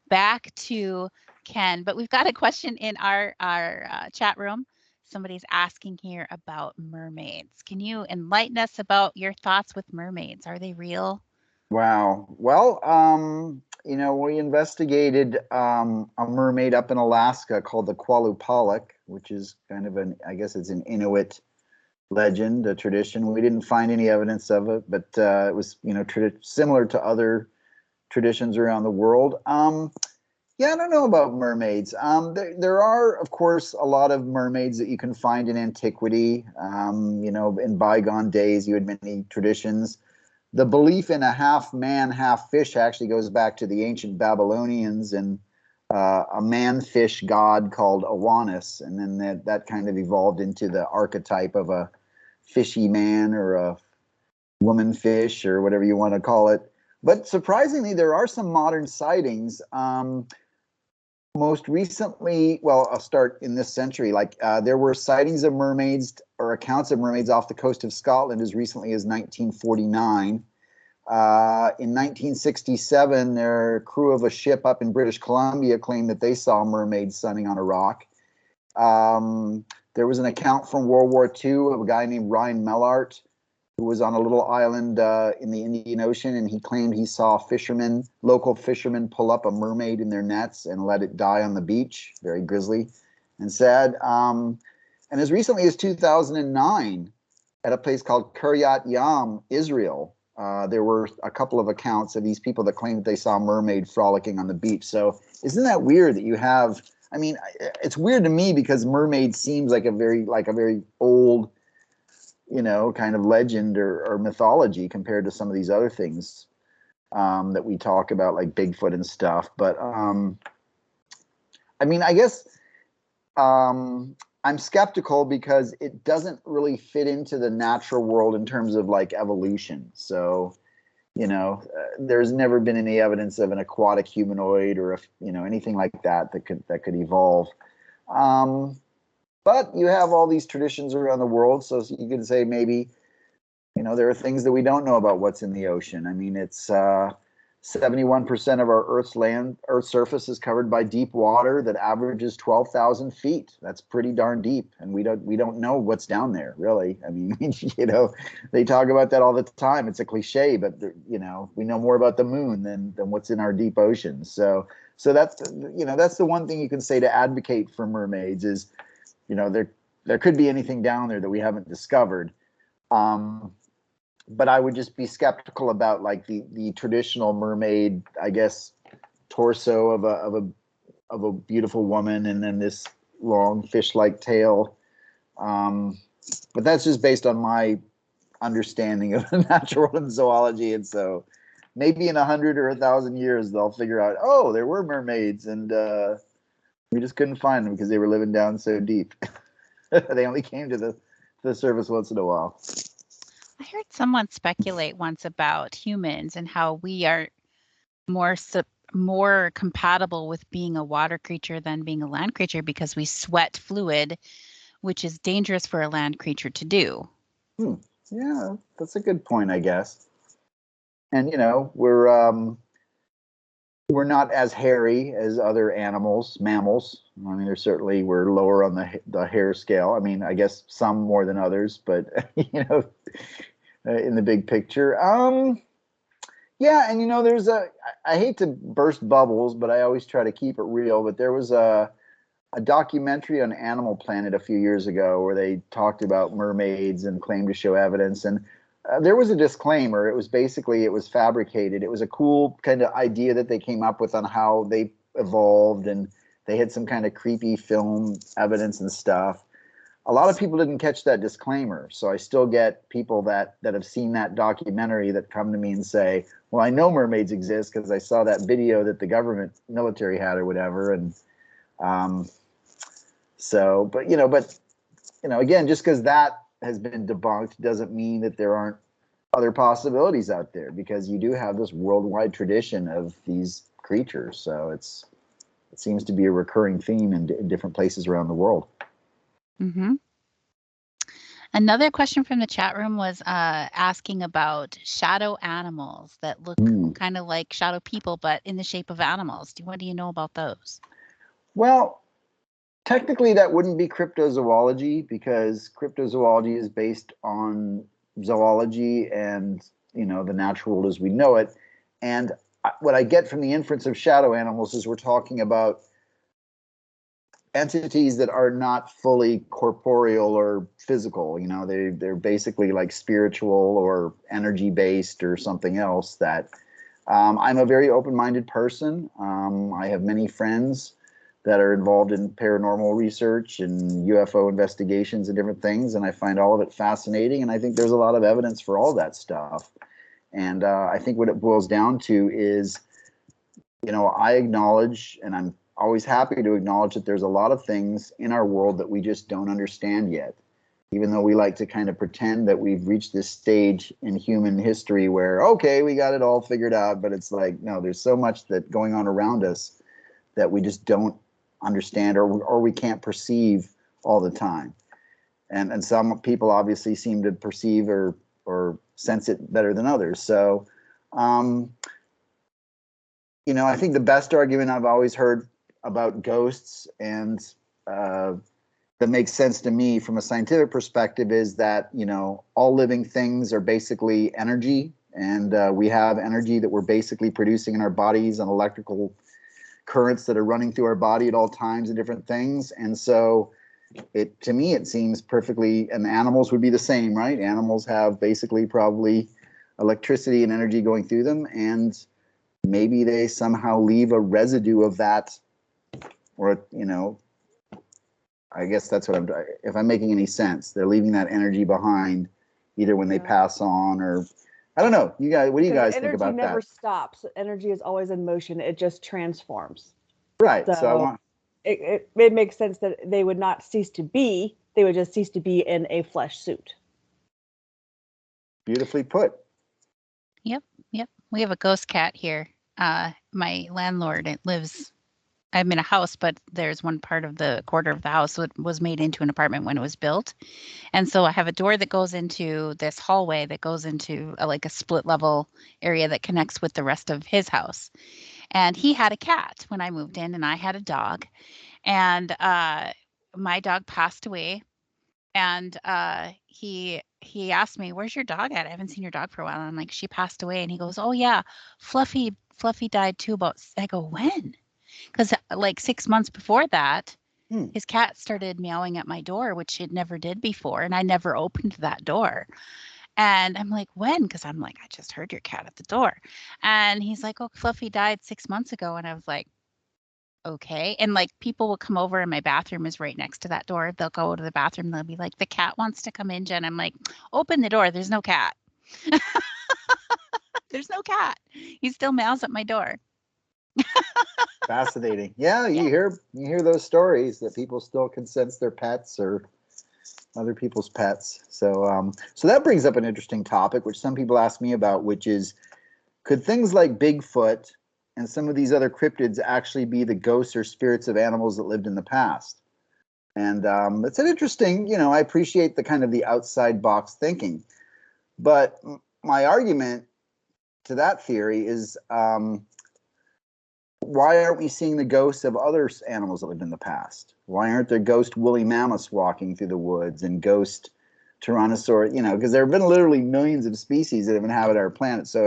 back to Ken. But we've got a question in our chat room. Somebody's asking here about mermaids. Can you enlighten us about your thoughts with mermaids? Are they real? Wow. Well, we investigated a mermaid up in Alaska called the Qualupalak, which is kind of I guess it's an Inuit legend, a tradition. We didn't find any evidence of it, but it was, similar to other traditions around the world. Yeah, I don't know about mermaids. There are, of course, a lot of mermaids that you can find in antiquity. In bygone days, you had many traditions. The belief in a half man, half fish actually goes back to the ancient Babylonians and a man fish god called Awanis. And then that kind of evolved into the archetype of a fishy man or a woman fish or whatever you want to call it. But surprisingly, there are some modern sightings. Most recently, well, I'll start in this century. There were sightings of mermaids or accounts of mermaids off the coast of Scotland as recently as 1949. In 1967, their crew of a ship up in British Columbia claimed that they saw mermaids sunning on a rock. There was an account from World War II of a guy named Ryan Mellart who was on a little island in the Indian Ocean, and he claimed he saw local fishermen pull up a mermaid in their nets and let it die on the beach. Very grisly and sad. And as recently as 2009, at a place called Kiryat Yam, Israel, there were a couple of accounts of these people that claimed that they saw a mermaid frolicking on the beach. So isn't that weird that you have, I mean, it's weird to me because mermaid seems like a very old, kind of legend or mythology compared to some of these other things that we talk about, like Bigfoot and stuff. But I guess I'm skeptical because it doesn't really fit into the natural world in terms of like evolution. So, there's never been any evidence of an aquatic humanoid or anything like that could evolve. But you have all these traditions around the world, so you can say maybe, there are things that we don't know about what's in the ocean. I mean, it's 71% of our Earth's surface is covered by deep water that averages 12,000 feet. That's pretty darn deep, and we don't know what's down there, really. I mean, they talk about that all the time. It's a cliche, but we know more about the moon than what's in our deep oceans. So that's that's the one thing you can say to advocate for mermaids is, there could be anything down there that we haven't discovered. But I would just be skeptical about like the traditional mermaid, I guess, torso of a beautiful woman and then this long fish-like tail. But that's just based on my understanding of the natural world and zoology. And so maybe in 100 or 1,000 years, they'll figure out, oh, there were mermaids and we just couldn't find them because they were living down so deep. They only came to the surface once in a while. I heard someone speculate once about humans and how we are more compatible with being a water creature than being a land creature because we sweat fluid, which is dangerous for a land creature to do. Yeah, that's a good point, I guess. And we're not as hairy as other mammals. I mean, we're lower on the hair scale. I mean, I guess some more than others, but in the big picture. Yeah, and I hate to burst bubbles, but I always try to keep it real. But there was a documentary on Animal Planet a few years ago where they talked about mermaids and claimed to show evidence. And there was a disclaimer. It was fabricated. It was a cool kind of idea that they came up with on how they evolved, and they had some kind of creepy film evidence and stuff. A lot of people didn't catch that disclaimer, so I still get people that have seen that documentary that come to me and say, well, I know mermaids exist because I saw that video that the government military had or whatever. And again, just because that has been debunked doesn't mean that there aren't other possibilities out there, because you do have this worldwide tradition of these creatures. So it seems to be a recurring theme in different places around the world. Mm-hmm. Another question from the chat room was asking about shadow animals that look kind of like shadow people, but in the shape of animals. What do you know about those? Well, technically that wouldn't be cryptozoology, because cryptozoology is based on zoology and, the natural world as we know it. And what I get from the inference of shadow animals is we're talking about entities that are not fully corporeal or physical. They're basically like spiritual or energy based or something else that I'm a very open-minded person. I have many friends that are involved in paranormal research and UFO investigations and different things, and I find all of it fascinating, and I think there's a lot of evidence for all that stuff. And I think what it boils down to is, I acknowledge, and I'm always happy to acknowledge, that there's a lot of things in our world that we just don't understand yet. Even though we like to kind of pretend that we've reached this stage in human history where, okay, we got it all figured out, but it's like, no, there's so much that going on around us that we just don't understand, or we can't perceive all the time. And some people obviously seem to perceive or sense it better than others. So, I think the best argument I've always heard about ghosts, and that makes sense to me from a scientific perspective, is that, all living things are basically energy, and we have energy that we're basically producing in our bodies on electrical currents that are running through our body at all times and different things. And so to me, it seems perfectly, and animals would be the same, right? Animals have basically probably electricity and energy going through them, and maybe they somehow leave a residue of that, or, I guess that's what if I'm making any sense, they're leaving that energy behind, either when they pass on, or I don't know. You guys, what do you guys think about that? Energy never stops. Energy is always in motion. It just transforms. Right. So I want. It makes sense that they would not cease to be. They would just cease to be in a flesh suit. Beautifully put. Yep. We have a ghost cat here. My landlord lives. I'm in a house, but there's one part of the quarter of the house that was made into an apartment when it was built. And so I have a door that goes into this hallway that goes into like a split level area that connects with the rest of his house. And he had a cat when I moved in, and I had a dog. And my dog passed away. And he asked me, "Where's your dog at? I haven't seen your dog for a while." And I'm like, "She passed away." And he goes, "Oh yeah, Fluffy died too." I go, "When?" Because like 6 months before that, his cat started meowing at my door, which it never did before, and I never opened that door. And I'm like, "When?" Because I'm like, "I just heard your cat at the door." And he's like, "Oh, Fluffy died 6 months ago." And I was like, "Okay." And like people will come over, and my bathroom is right next to that door. They'll go to the bathroom. They'll be like, "The cat wants to come in, Jen." I'm like, "Open the door. There's no cat." There's no cat. He still meows at my door. Fascinating. Yeah, you hear those stories that people still can sense their pets or other people's pets. So so that brings up an interesting topic, which some people ask me about, which is, could things like Bigfoot and some of these other cryptids actually be the ghosts or spirits of animals that lived in the past? And it's an interesting, I appreciate the kind of the outside box thinking, but my argument to that theory is, why aren't we seeing the ghosts of other animals that lived in the past? Why aren't there ghost woolly mammoths walking through the woods and ghost tyrannosaur? Because there have been literally millions of species that have inhabited our planet. So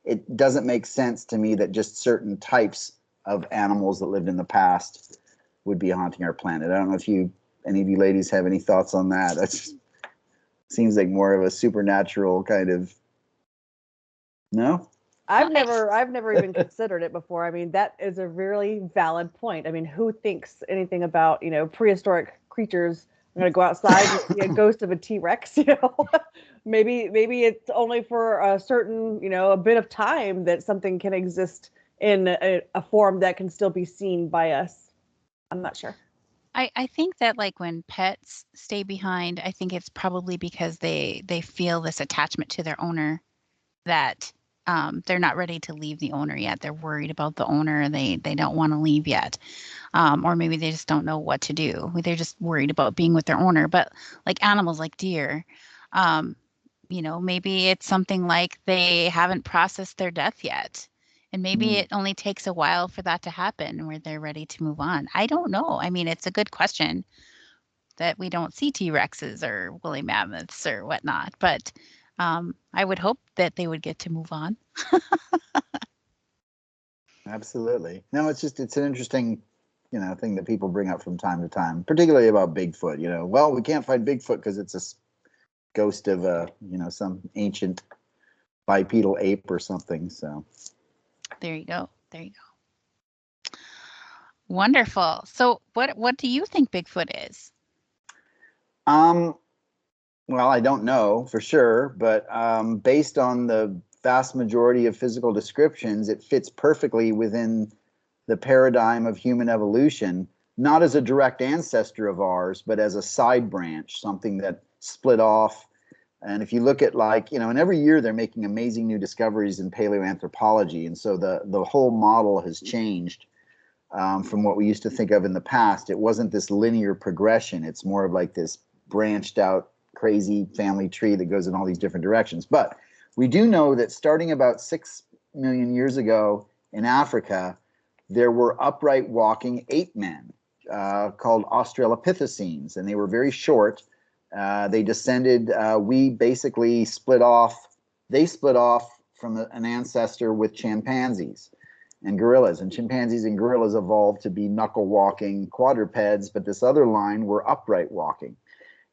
it doesn't make sense to me that just certain types of animals that lived in the past would be haunting our planet. I don't know if any of you ladies have any thoughts on that. That seems like more of a supernatural kind of. No? I've never even considered it before. I mean, that is a really valid point. I mean, who thinks anything about, prehistoric creatures? I'm going to go outside and see a ghost of a T-Rex, maybe it's only for a certain, a bit of time that something can exist in a form that can still be seen by us. I'm not sure. I think that like when pets stay behind, I think it's probably because they feel this attachment to their owner, that they're not ready to leave the owner yet. They're worried about the owner. They don't want to leave yet. Or maybe they just don't know what to do. They're just worried about being with their owner. But like animals like deer, maybe it's something like they haven't processed their death yet. And maybe it only takes a while for that to happen where they're ready to move on. I don't know. I mean, it's a good question that we don't see T-Rexes or woolly mammoths or whatnot. But I would hope that they would get to move on. Absolutely. No, it's an interesting, thing that people bring up from time to time, particularly about Bigfoot. Well, we can't find Bigfoot because it's a ghost of some ancient bipedal ape or something. So There you go. There you go. Wonderful. So what do you think Bigfoot is? Well, I don't know for sure, but based on the vast majority of physical descriptions, it fits perfectly within the paradigm of human evolution, not as a direct ancestor of ours, but as a side branch, something that split off. And if you look at and every year they're making amazing new discoveries in paleoanthropology. And so the whole model has changed from what we used to think of in the past. It wasn't this linear progression. It's more of like this branched out crazy family tree that goes in all these different directions. But we do know that starting about 6 million years ago in Africa, there were upright walking ape men called Australopithecines, and they were very short. They descended, we basically split off, they split off from an ancestor with chimpanzees and gorillas. And chimpanzees and gorillas evolved to be knuckle walking quadrupeds, but this other line were upright walking.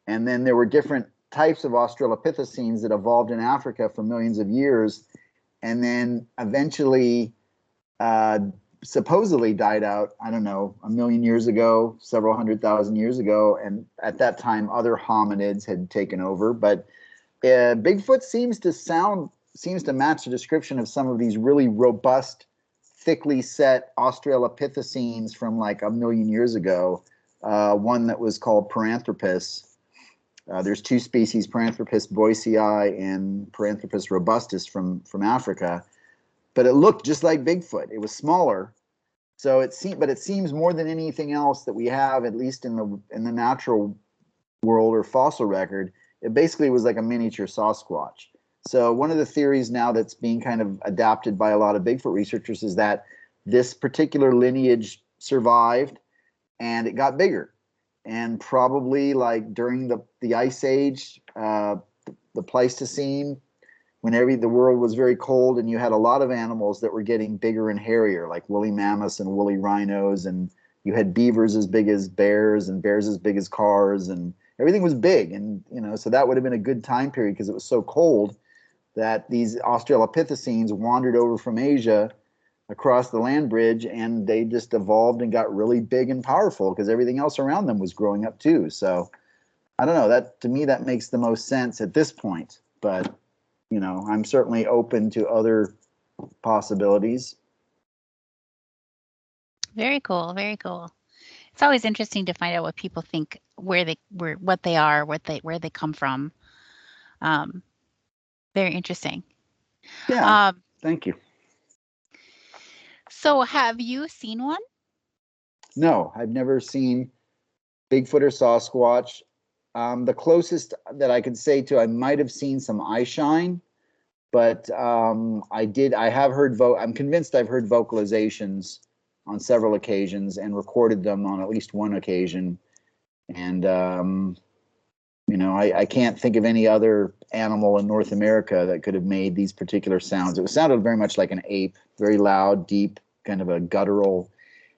And then there were different types of Australopithecines that evolved in Africa for millions of years, and then eventually supposedly died out, I don't know, 1 million years ago, several 100,000 years ago. And at that time, other hominids had taken over. But Bigfoot seems to match the description of some of these really robust, thickly set Australopithecines from like 1 million years ago. One that was called Paranthropus. There's 2 species, Paranthropus boisei and Paranthropus robustus from Africa. But it looked just like Bigfoot. It was smaller. So it seems more than anything else that we have, at least in the natural world or fossil record, it basically was like a miniature Sasquatch. So one of the theories now that's being kind of adapted by a lot of Bigfoot researchers is that this particular lineage survived and it got bigger. And probably like during the Ice Age, the Pleistocene, when the world was very cold and you had a lot of animals that were getting bigger and hairier, like woolly mammoths and woolly rhinos, and you had beavers as big as bears and bears as big as cars, and everything was big. And, so that would have been a good time period because it was so cold that these Australopithecines wandered over from Asia across the land bridge, and they just evolved and got really big and powerful because everything else around them was growing up too. So I don't know, that to me, that makes the most sense at this point, but I'm certainly open to other possibilities. Very cool. Very cool. It's always interesting to find out what people think, what they are, where they come from. Very interesting. Yeah. Thank you. So have you seen one? No, I've never seen Bigfoot or Sasquatch. The closest that I could say to, I might have seen some eye shine, but I have heard, I'm convinced I've heard vocalizations on several occasions and recorded them on at least one occasion. And, I can't think of any other animal in North America that could have made these particular sounds. It sounded very much like an ape, very loud, deep, kind of a guttural.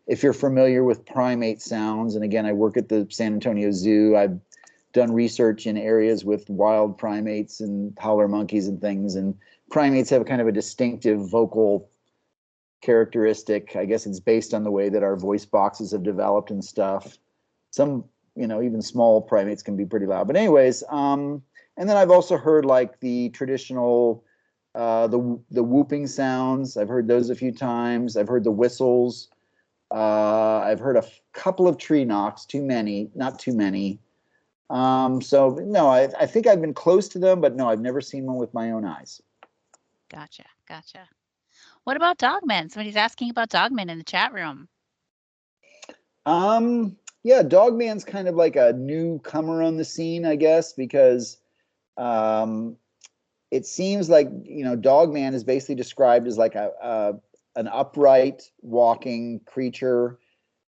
If you're familiar with primate sounds, and again, I work at the San Antonio Zoo, I've done research in areas with wild primates and howler monkeys and things, and primates have kind of a distinctive vocal characteristic. I guess it's based on the way that our voice boxes have developed and stuff. Some, even small primates can be pretty loud. But anyways, and then I've also heard like the traditional, the whooping sounds. I've heard those a few times. I've heard the whistles. I've heard a couple of tree knocks, not too many. So no, I think I've been close to them, but no, I've never seen one with my own eyes. Gotcha. What about dogmen? Somebody's asking about dogmen in the chat room. Yeah, dogman's kind of like a newcomer on the scene, I guess, because it seems like, dogman is basically described as like an upright walking creature,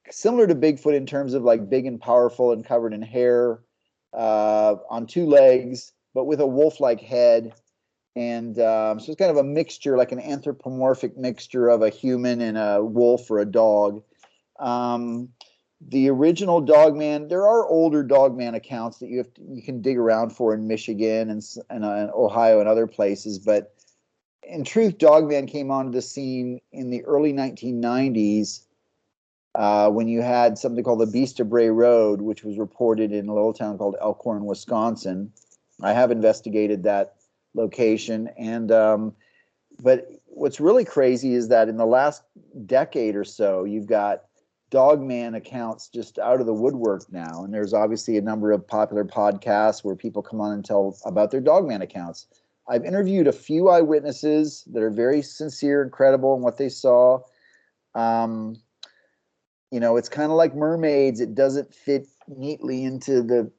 similar to Bigfoot in terms of like big and powerful and covered in hair, on 2 legs, but with a wolf-like head. And so it's kind of a mixture, like an anthropomorphic mixture of a human and a wolf or a dog. The original dogman, there are older dogman accounts that you can dig around for in Michigan and Ohio and other places, but in truth, Dogman came onto the scene in the early 1990s when you had something called the Beast of Bray Road, which was reported in a little town called Elkhorn, Wisconsin. I have investigated that location, and but what's really crazy is that in the last decade or so, you've got Dogman accounts just out of the woodwork now, and there's obviously a number of popular podcasts where people come on and tell about their Dogman accounts. I've interviewed a few eyewitnesses that are very sincere and credible in what they saw. You know, it's kind of like mermaids. It doesn't fit neatly into the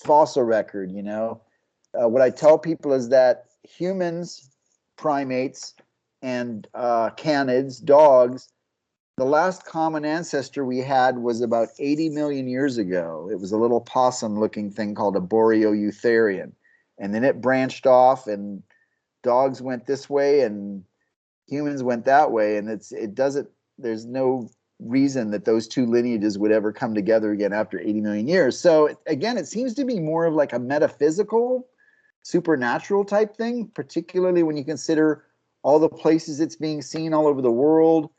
fossil record, you know. What I tell people is that humans, primates, and canids, dogs, the last common ancestor we had was about 80 million years ago. It was a little possum-looking thing called a Boreoeutherian. And then it branched off, and dogs went this way, and humans went that way. And there's no reason that those two lineages would ever come together again after 80 million years. So again, it seems to be more of like a metaphysical, supernatural type thing, particularly when you consider all the places it's being seen all over the world.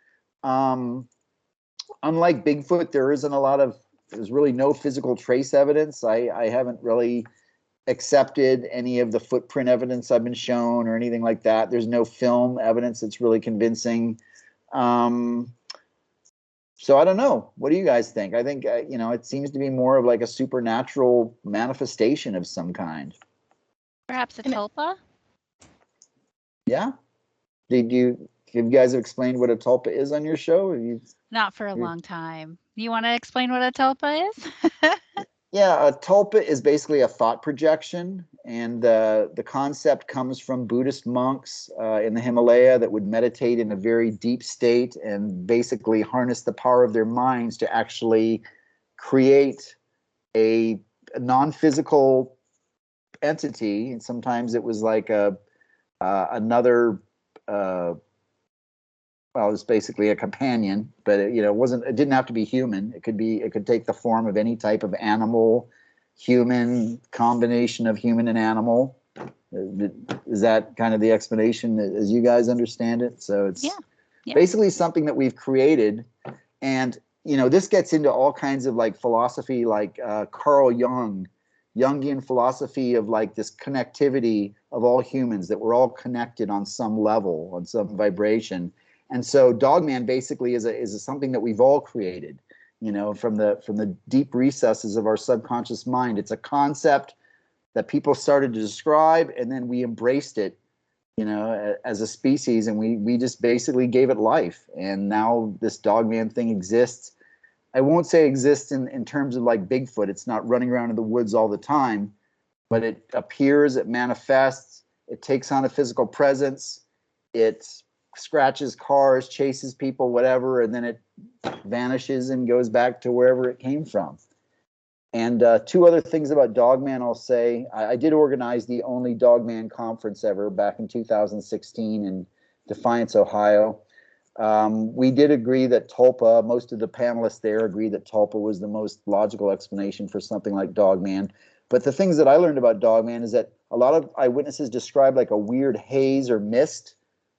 Unlike Bigfoot, there's really no physical trace evidence. I haven't really accepted any of the footprint evidence I've been shown or anything like that. There's no film evidence that's really convincing. So I don't know. What do you guys think? I think, it seems to be more of like a supernatural manifestation of some kind. Perhaps a tulpa? Yeah. Have you guys explained what a tulpa is on your show? Not for a long time. You want to explain what a tulpa is? Yeah, a tulpa is basically a thought projection, and the concept comes from Buddhist monks in the Himalaya that would meditate in a very deep state and basically harness the power of their minds to actually create a non-physical entity. And sometimes it was like another. Well, it's basically a companion, but it didn't have to be human. It could take the form of any type of animal, human, combination of human and animal. Is that kind of the explanation as you guys understand it? So it's basically something that we've created. And, this gets into all kinds of like philosophy, like Carl Jung, Jungian philosophy of like this connectivity of all humans, that we're all connected on some level, on some vibration. And so Dogman basically is something that we've all created, from the deep recesses of our subconscious mind. It's a concept that people started to describe, and then we embraced it, as a species, and we just basically gave it life. And now this Dogman thing exists. I won't say exists in terms of like Bigfoot. It's not running around in the woods all the time, but it appears, it manifests, it takes on a physical presence, it scratches cars, chases people, whatever, and then it vanishes and goes back to wherever it came from. And two other things about Dogman I'll say. I did organize the only Dogman conference ever back in 2016 in Defiance, Ohio. We did agree that tulpa, most of the panelists there agreed that tulpa was the most logical explanation for something like Dogman. But the things that I learned about Dogman is that a lot of eyewitnesses describe like a weird haze or mist,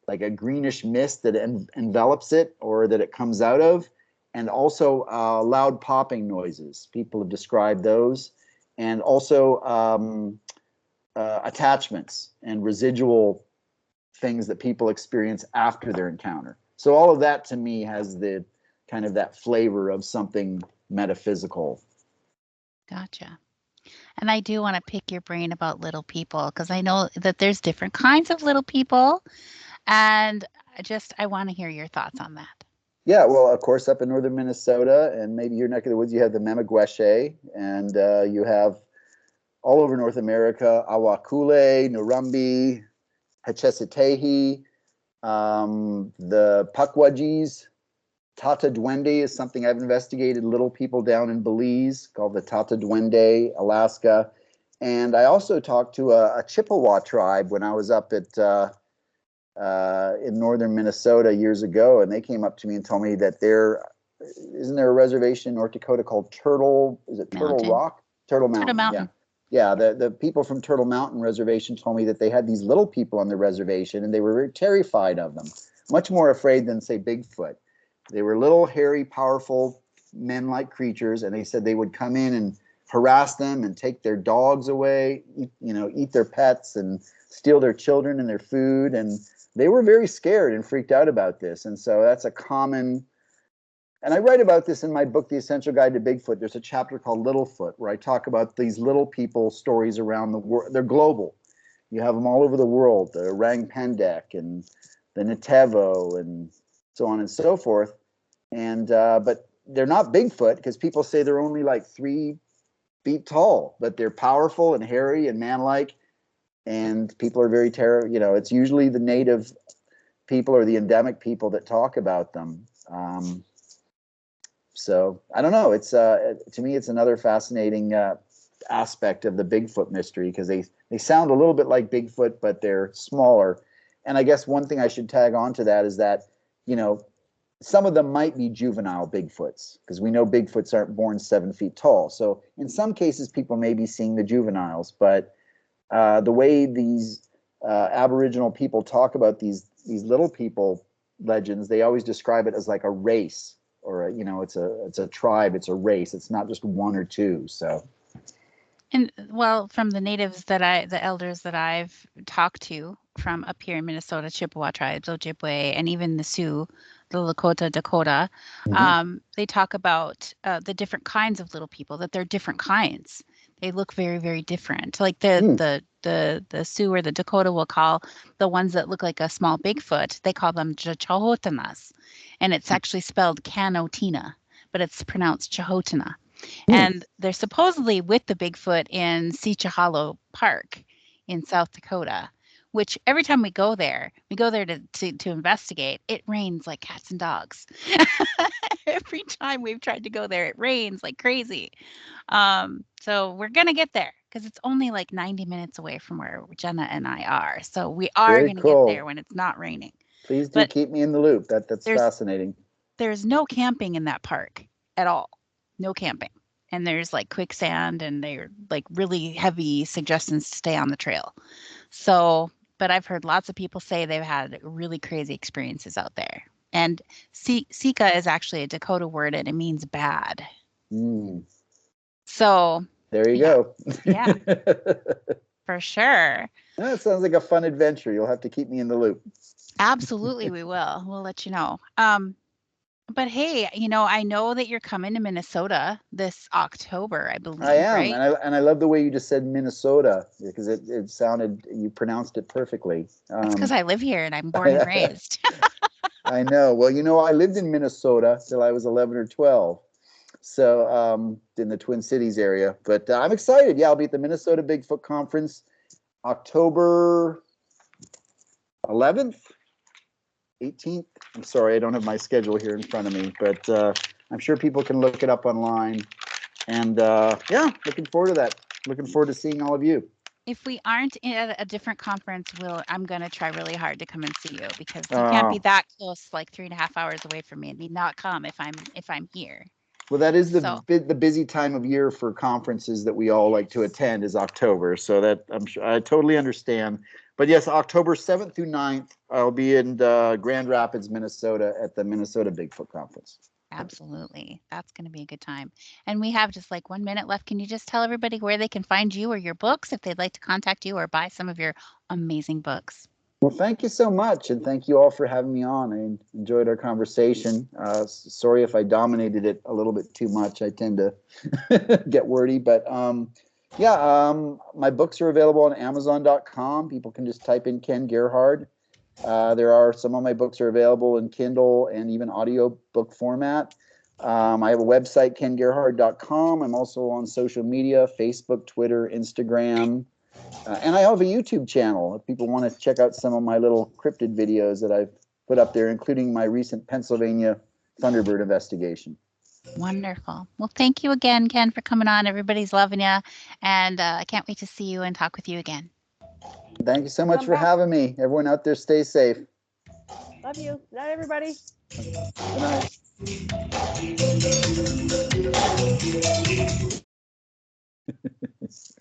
like a greenish mist that envelops it or that it comes out of, and also loud popping noises. People have described those, and also attachments and residual things that people experience after their encounter. So all of that to me has the kind of that flavor of something metaphysical. Gotcha. And I do want to pick your brain about little people, because I know that there's different kinds of little people. And I want to hear your thoughts on that. Yeah, well, of course, up in northern Minnesota and maybe your neck of the woods, you have the Memagueshe, and you have all over North America, Awakule, Nurumbi, Hechesitehi, the Pukwudgies. Tata Duende is something I've investigated, little people down in Belize called the Tata Duende, Alaska. And I also talked to a Chippewa tribe when I was up at in northern Minnesota years ago, and they came up to me and told me that isn't there a reservation in North Dakota called Turtle Rock? Turtle Mountain. Turtle Mountain. Yeah, the people from Turtle Mountain Reservation told me that they had these little people on the reservation, and they were very terrified of them, much more afraid than, say, Bigfoot. They were little, hairy, powerful, men-like creatures, and they said they would come in and harass them and take their dogs away, eat their pets and steal their children and their food. And they were very scared and freaked out about this. And so that's a common, and I write about this in my book, The Essential Guide to Bigfoot. There's a chapter called Littlefoot, where I talk about these little people stories around the world. They're global. You have them all over the world, the orang pendek and the Ntevo and so on and so forth. And but they're not Bigfoot, because people say they're only like 3 feet tall, but they're powerful and hairy and man-like, and people are very it's usually the native people or the endemic people that talk about them. So I don't know. It's to me, it's another fascinating aspect of the Bigfoot mystery, because they sound a little bit like Bigfoot, but they're smaller. And I guess one thing I should tag on to that is that, some of them might be juvenile Bigfoots, because we know Bigfoots aren't born 7 feet tall. So in some cases, people may be seeing the juveniles, but the way these Aboriginal people talk about these little people legends, they always describe it as like a race, or it's a tribe, it's a race. It's not just 1 or 2. So. And well, from the the elders that I've talked to from up here in Minnesota, Chippewa tribes, Ojibwe, and even the Sioux, the Lakota, Dakota, they talk about the different kinds of little people, that they're different kinds. They look very, very different. Like the Sioux or the Dakota will call the ones that look like a small Bigfoot, they call them Chahotanas. And it's actually spelled Canotina, but it's pronounced Chahotana. And they're supposedly with the Bigfoot in Seecha Hollow Park in South Dakota, which every time we go there to investigate, it rains like cats and dogs. Every time we've tried to go there, it rains like crazy. So we're going to get there, because it's only like 90 minutes away from where Jenna and I are. So we are going to get there when it's not raining. Please do keep me in the loop. That's fascinating. There's no camping in that park at all. No camping. And there's like quicksand, and they're like really heavy suggestions to stay on the trail. So, but I've heard lots of people say they've had really crazy experiences out there. And Sika is actually a Dakota word, and it means bad. So there you go. Yeah, for sure. That sounds like a fun adventure. You'll have to keep me in the loop. Absolutely, we will. We'll let you know. But hey, I know that you're coming to Minnesota this October, I believe. I am, right? and I love the way you just said Minnesota, because it sounded, you pronounced it perfectly. That's because I live here and I'm born and raised. I know. Well, I lived in Minnesota till I was 11 or 12. So in the Twin Cities area. But I'm excited. Yeah, I'll be at the Minnesota Bigfoot Conference October 11th. 18th. I'm sorry, I don't have my schedule here in front of me, but I'm sure people can look it up online. And yeah, looking forward to that. Looking forward to seeing all of you. If we aren't at a different conference, I'm going to try really hard to come and see you, because you can't be that close, like 3.5 hours away from me, and need not come if I'm here. Well, that is the busy time of year for conferences that we all like to attend, is October. So that I'm sure I totally understand. But yes, October 7th through 9th, I'll be in Grand Rapids, Minnesota at the Minnesota Bigfoot Conference. Absolutely. That's going to be a good time. And we have just like 1 minute left. Can you just tell everybody where they can find you or your books if they'd like to contact you or buy some of your amazing books? Well, thank you so much. And thank you all for having me on. I enjoyed our conversation. Sorry if I dominated it a little bit too much. I tend to get wordy, but my books are available on Amazon.com. People can just type in Ken Gerhard. Some of my books are available in Kindle and even audio book format. I have a website, kengerhard.com. I'm also on social media, Facebook, Twitter, Instagram. And I have a YouTube channel if people want to check out some of my little cryptid videos that I've put up there, including my recent Pennsylvania thunderbird investigation. Wonderful. Well, thank you again, Ken, for coming on. Everybody's loving you. And I can't wait to see you and talk with you again. Thank you so much for having me. Everyone out there, stay safe. Love you. Good night, everybody. Good night.